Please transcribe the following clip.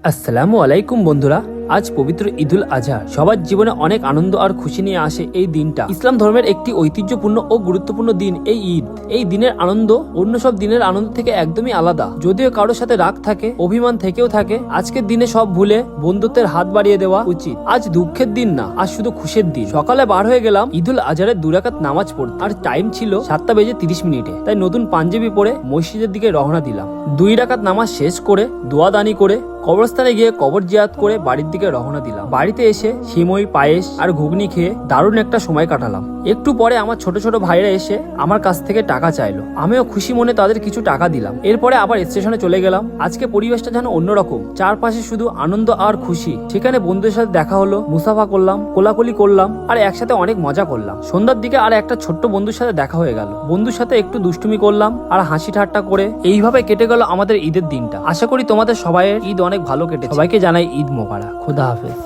আসসালামু আলাইকুম বন্ধুরা। আজ পবিত্র ঈদুল আজহা সবার জীবনে অনেক আনন্দ আর খুশি নিয়ে আসে। এই দিনটা ইসলাম ধর্মের একটি ঐতিহ্যপূর্ণ ও গুরুত্বপূর্ণ দিন। এই ঈদ, এই দিনের আনন্দ অন্য সব দিনের আনন্দ থেকে একদমই আলাদা। যদিও কারোর সাথে রাগ থাকে, অভিমান থেকেও থাকে, আজকের দিনে সব ভুলে বন্ধুত্বের হাত বাড়িয়ে দেওয়া উচিত। আজ দুঃখের দিন না, আজ শুধু খুশির দিন। সকালে বার হয়ে গেলাম ঈদুল আজহারের 2 রাকাত নামাজ পড়তে, আর টাইম ছিল 7:30 তাই নতুন পাঞ্জাবি পরে মসজিদের দিকে রওনা দিলাম। 2 রাকাত নামাজ শেষ করে দোয়া দানি করে কবরস্থানে গিয়ে কবর জিয়ারত করে বাড়ির দিকে রওনা দিলাম। বাড়িতে এসে সিমই, পায়েস আর ঘুগনি খেয়ে দারুণ একটা সময় কাটালাম। একটু পরে আমার ছোট ছোট ভাইরা এসে আমার কাছ থেকে টাকা চাইলো। আমিও খুশি মনে তাদের কিছু টাকা দিলাম। এরপরে আবার স্টেশনে চলে গেলাম। আজকে পরিবেশটা যেন অন্যরকম, চারপাশে শুধু আনন্দ আর খুশি। সেখানে বন্ধুদের সাথে দেখা হলো, মুসাফা করলাম, কোলাকুলি করলাম আর একসাথে অনেক মজা করলাম। সন্ধ্যার দিকে আর একটা ছোট্ট বন্ধুর সাথে দেখা হয়ে গেল। বন্ধুর সাথে একটু দুষ্টুমি করলাম আর হাসি ঠাট্টা করে এইভাবে কেটে গেল আমাদের ঈদের দিনটা। আশা করি তোমাদের সবাইয়ের ঈদ অনেক ভালো কেটে। সবাইকে জানাই ঈদ মোবারক। খোদা হাফেজ।